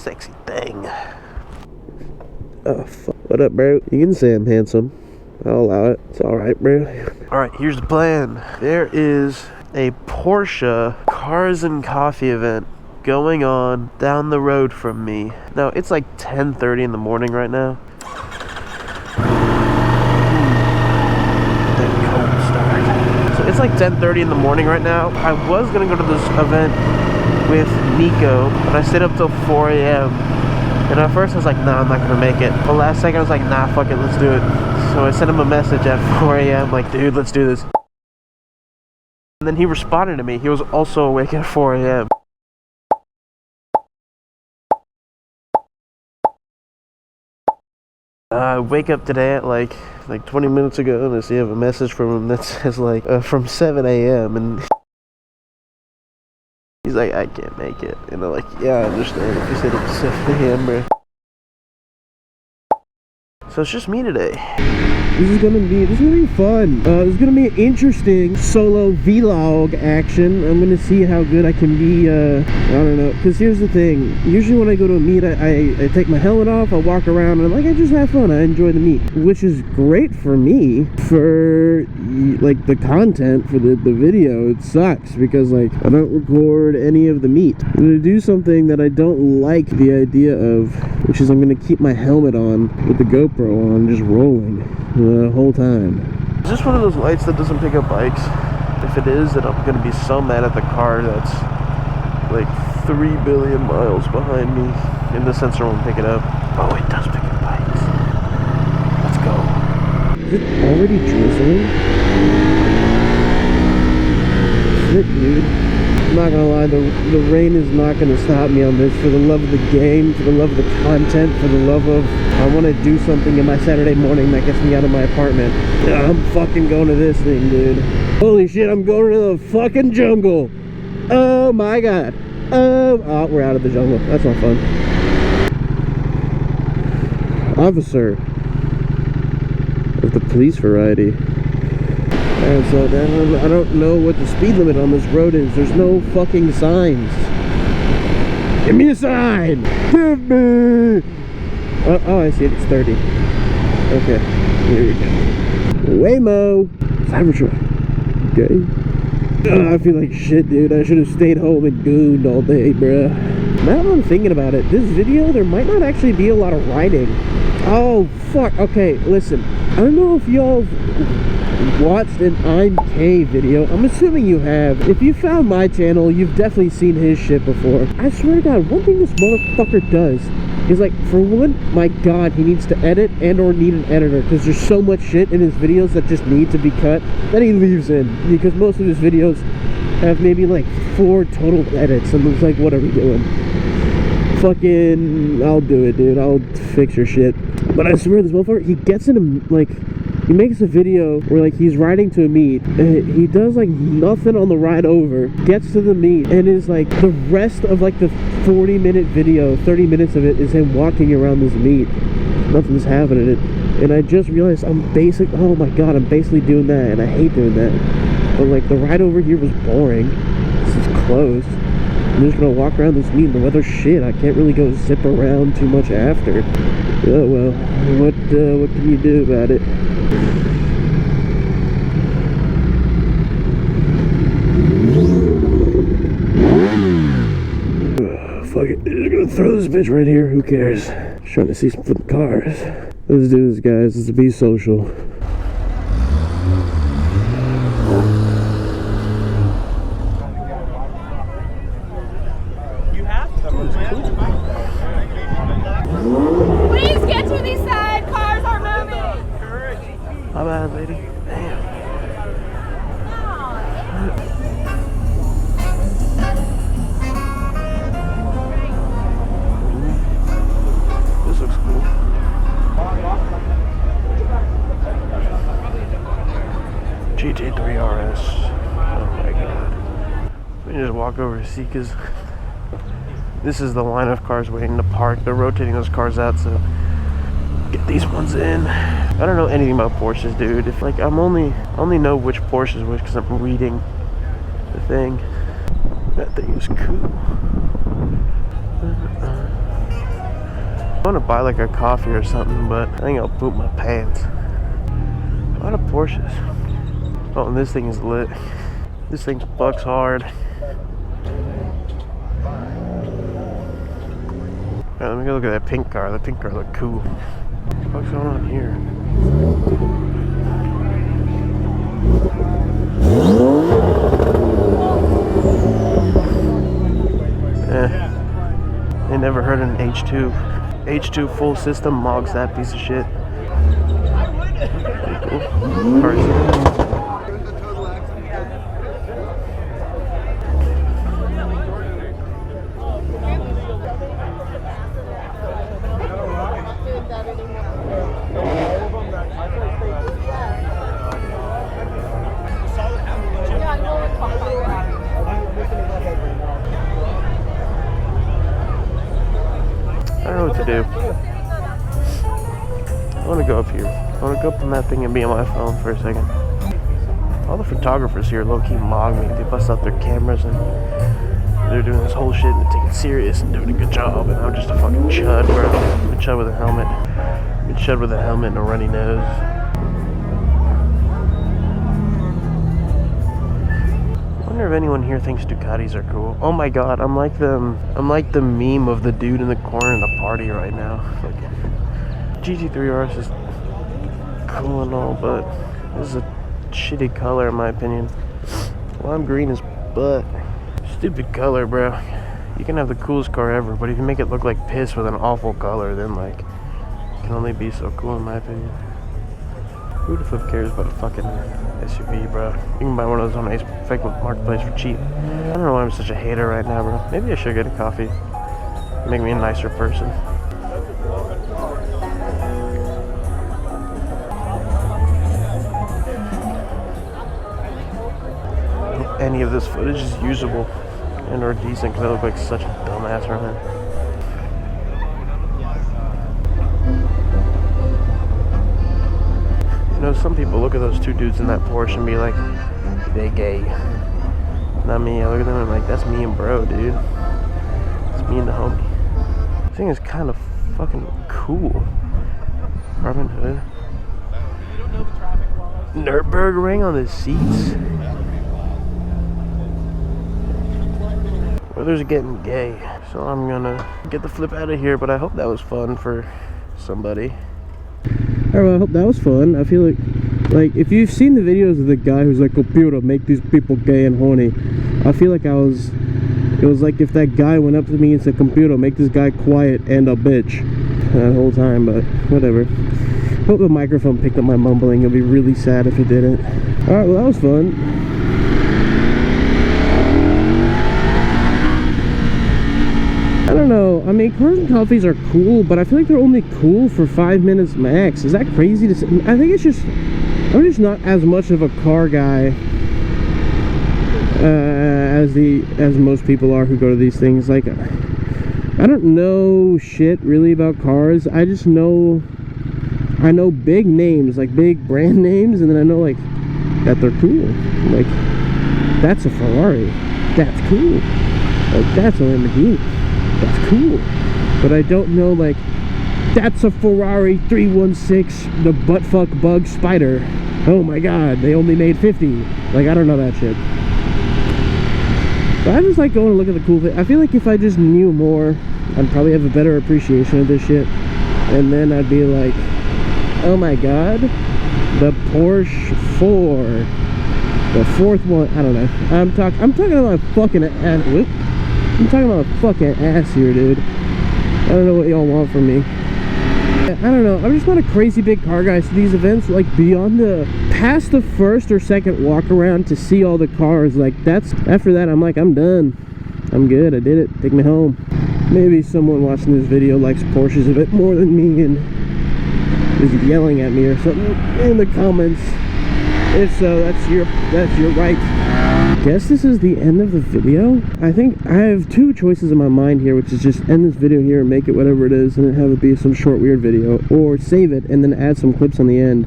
sexy thing. Oh, fuck. What up, bro? You can say I'm handsome. I'll allow it. It's alright, bro. Alright, here's the plan. There is a Porsche Cars and Coffee event going on down the road from me. Now, it's like 10:30 in the morning right now. So it's like 10:30 in the morning right now. I was gonna go to this event with Nico, but I stayed up till 4 a.m. And at first I was like, nah, I'm not gonna make it. But last second I was like, nah, fuck it, let's do it. So I sent him a message at 4 a.m. like, dude, let's do this. And then he responded to me. He was also awake at 4 a.m. I wake up today at like 20 minutes ago and I see I have a message from him that says like from 7 a.m. and he's like, I can't make it. And I'm like, yeah, I understand if you said it's 7 a.m. bro. So it's just me today. This is gonna be fun. This is gonna be an interesting solo vlog action. I'm gonna see how good I can be. I don't know, because here's the thing. Usually when I go to a meet, I take my helmet off, I walk around, and I just have fun. I enjoy the meet, which is great for me for like the content for the video. It sucks because like I don't record any of the meet. I'm gonna do something that I don't like the idea of, which is I'm gonna keep my helmet on with the GoPro on, just rolling the whole time. Is this one of those lights that doesn't pick up bikes? If it is, then I'm gonna be so mad at the car that's like 3 billion miles behind me and the sensor won't pick it up. Oh, it does pick up bikes. Let's go. Is it already drizzling? Shit, dude. I'm not gonna lie, the rain is not gonna stop me on this. For the love of the game, for the love of the content, for the love of I want to do something in my Saturday morning that gets me out of my apartment. Yeah, I'm fucking going to this thing, dude. Holy shit, I'm going to the fucking jungle. Oh my god. Oh, we're out of the jungle. That's not fun. Officer of the police variety. And so then I don't know what the speed limit on this road is. There's no fucking signs. Give me a sign! Give me! Oh, I see it. It's 30. Okay, here we go. Waymo! Cybertruck. Okay. I feel like shit, dude. I should have stayed home and gooned all day, bruh. Now that I'm thinking about it, this video, there might not actually be a lot of riding. Oh, fuck. Okay, listen. I don't know if y'all watched an I'm K video. I'm assuming you have. If you found my channel, you've definitely seen his shit before. I swear to God, one thing this motherfucker does is like, for one, my god, he needs to edit and or need an editor because there's so much shit in his videos that just need to be cut that he leaves in, because most of his videos have maybe like 4 total edits and it's like, what are we doing? Fucking, I'll do it, dude. I'll fix your shit. But I swear, this motherfucker, he gets in a, like, he makes a video where like he's riding to a meet, he does like nothing on the ride over, gets to the meet, and is like the rest of like the 40-minute video, 30 minutes of it is him walking around this meet. Nothing's happening in it. And I just realized oh my god, I'm basically doing that, and I hate doing that. But like the ride over here was boring. This is closed. I'm just gonna walk around this meet and the weather's shit. I can't really go zip around too much after. Oh well, what can you do about it? Fuck it, just gonna throw this bitch right here, who cares? Just trying to see some flipping cars. Let's do this, guys. Let's be social. You have to. Please get to the side. Cars are moving. My bad, lady. Damn. This looks cool. GT3 RS. Oh my god. We just walk over to see, because this is the line of cars waiting to park. They're rotating those cars out, so get these ones in. I don't know anything about Porsches, dude. If like I only know which Porsche is which because I'm reading the thing. That thing is cool. I want to buy like a coffee or something, but I think I'll poop my pants. A lot of Porsches. Oh, and this thing is lit. This thing bucks hard. Alright, let me go look at that pink car. That pink car looked cool. What's going on here? They never heard an H2. H2 full system mogs that piece of shit. Pretty cool. Alright. I don't know what to do. I want to go up here. I want to go up on that thing and be on my phone for a second. All the photographers here low-key mog me. They bust out their cameras and they're doing this whole shit and they're taking it serious and doing a good job. And I'm just a fucking chud, bro. I'm a chud with a helmet. I'm a chud with a helmet and a runny nose. I wonder if anyone here thinks Ducatis are cool. Oh my god, I'm like the meme of the dude in the corner in the party right now. Like, GT3 RS is cool and all, but this is a shitty color in my opinion. Lime green is butt. Stupid color, bro. You can have the coolest car ever, but if you make it look like piss with an awful color, then like, it can only be so cool in my opinion. Who the fuck cares about a fucking SUV, bro? You can buy one of those on Facebook Marketplace for cheap. I don't know why I'm such a hater right now, bro. Maybe I should get a coffee. Make me a nicer person. I hope any of this footage is usable and or decent, because I look like such a dumbass right now. You know, some people look at those two dudes in that Porsche and be like, they gay. Not me. I look at them and I'm like, that's me and bro, dude. It's me and the homie. This thing is kind of fucking cool. Carbon hood. Nürburgring on the seats. Weather's getting gay. So I'm gonna get the flip out of here, but I hope that was fun for somebody. Alright, well, I hope that was fun. I feel like if you've seen the videos of the guy who's like, computer, make these people gay and horny, I feel like it was like if that guy went up to me and said, computer, make this guy quiet and a bitch, that whole time, but whatever. Hope the microphone picked up my mumbling. It'll be really sad if it didn't. Alright, well, that was fun. I don't know. I mean, cars and coffees are cool, but I feel like they're only cool for 5 minutes max. Is that crazy to say? I think it's just, I'm just not as much of a car guy as most people are who go to these things. Like, I don't know shit really about cars. I just know, I know big names, like big brand names, and then I know like that they're cool. Like, that's a Ferrari. That's cool. Like, that's a Lamborghini. That's cool. But I don't know, like, that's a Ferrari 316, the buttfuck bug spider. Oh my god, they only made 50. Like, I don't know that shit. But I just like going to look at the cool thing. I feel like if I just knew more, I'd probably have a better appreciation of this shit. And then I'd be like, oh my god, the Porsche 4. The fourth one, I don't know. I'm talking about fucking whoop. I'm talking about a fucking ass here, dude. I don't know what y'all want from me. I don't know. I'm just not a crazy big car guy. So these events, like, past the first or second walk around to see all the cars, like, after that, I'm like, I'm done. I'm good. I did it. Take me home. Maybe someone watching this video likes Porsches a bit more than me and is yelling at me or something in the comments. If so, that's your right. Guess this is the end of the video. I think I have two choices in my mind here, which is just end this video here and make it whatever it is and then have it be some short weird video, or save it and then add some clips on the end.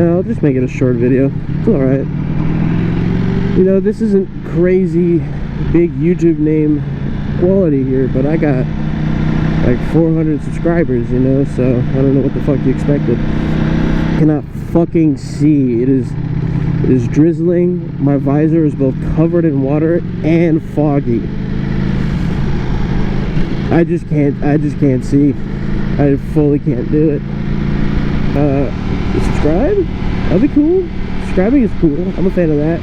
I'll just make it a short video. It's alright. You know, this isn't crazy big YouTube name quality here, but I got like 400 subscribers, you know, so I don't know what the fuck you expected. Cannot fucking see. It is drizzling. My visor is both covered in water and foggy. I just can't see. I fully can't do it. Subscribe? That'd be cool. Subscribing is cool. I'm a fan of that.